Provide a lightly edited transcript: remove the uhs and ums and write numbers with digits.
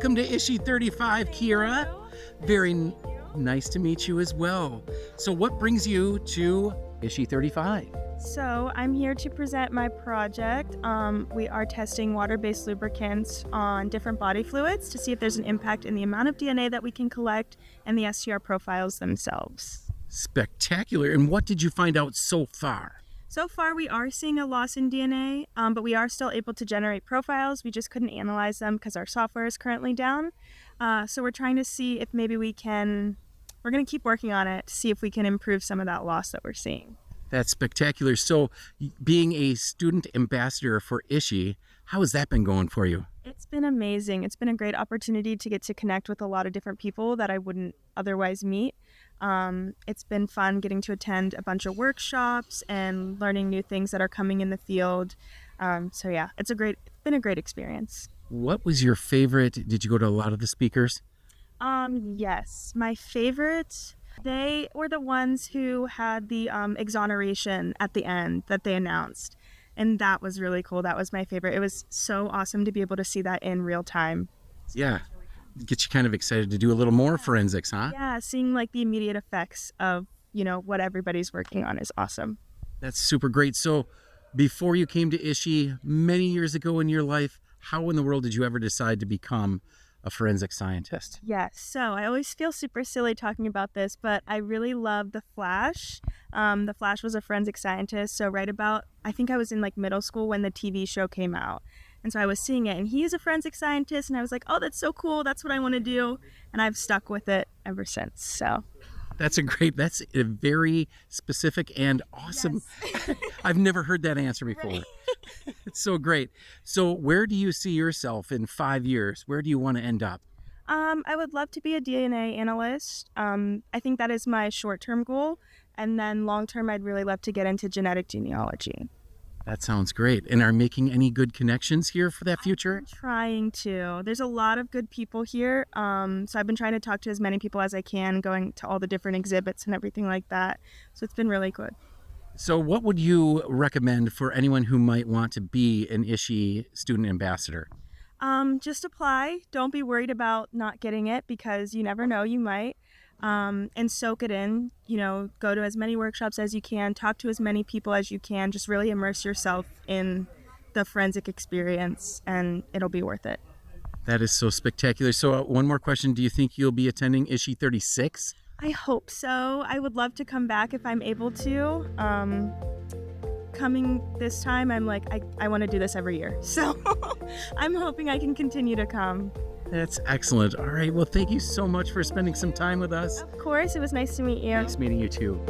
welcome to ISHI 35, Kierra. Very nice to meet you as well. So what brings you to ISHI 35? So I'm here to present my project. We are testing water-based lubricants on different body fluids to see if there's an impact in the amount of DNA that we can collect and the STR profiles themselves. Spectacular. And what did you find out so far? So far, we are seeing a loss in DNA, but we are still able to generate profiles. We just couldn't analyze them because our software is currently down. So we're trying to see if maybe we're going to keep working on it to see if we can improve some of that loss that we're seeing. That's spectacular. So being a student ambassador for ISHI, how has that been going for you? It's been amazing. It's been a great opportunity to get to connect with a lot of different people that I wouldn't otherwise meet. It's been fun getting to attend a bunch of workshops and learning new things that are coming in the field. So yeah, it's been a great experience. What was your favorite? Did you go to a lot of the speakers? Yes, my favorite, they were the ones who had the exoneration at the end that they announced. And that was really cool. That was my favorite. It was so awesome to be able to see that in real time. Yeah. Get you kind of excited to do a little more forensics, huh? Yeah, seeing like the immediate effects of, what everybody's working on is awesome. That's super great. So before you came to ISHI many years ago in your life, how in the world did you ever decide to become a forensic scientist? Yes, so I always feel super silly talking about this, but I really love The Flash. The Flash was a forensic scientist, so I think I was in like middle school when the TV show came out. And so I was seeing it, and he is a forensic scientist, and I was like, oh, that's so cool. That's what I want to do. And I've stuck with it ever since, so. That's a very specific and awesome. Yes. I've never heard that answer before. Right. It's so great. So where do you see yourself in 5 years? Where do you want to end up? I would love to be a DNA analyst. I think that is my short-term goal. And then long-term, I'd really love to get into genetic genealogy. That sounds great. And are making any good connections here for that future? I'm trying to. There's a lot of good people here. So I've been trying to talk to as many people as I can, going to all the different exhibits and everything like that. So it's been really good. So what would you recommend for anyone who might want to be an ISHI student ambassador? Just apply. Don't be worried about not getting it because you never know, you might. And soak it in, go to as many workshops as you can, talk to as many people as you can, just really immerse yourself in the forensic experience and it'll be worth it. That is so spectacular. So one more question. Do you think you'll be attending ISHI 36? I hope so. I would love to come back if I'm able to. Coming this time, I'm like, I want to do this every year. So I'm hoping I can continue to come. That's excellent. All right. Well, thank you so much for spending some time with us. Of course. It was nice to meet you. Nice meeting you too.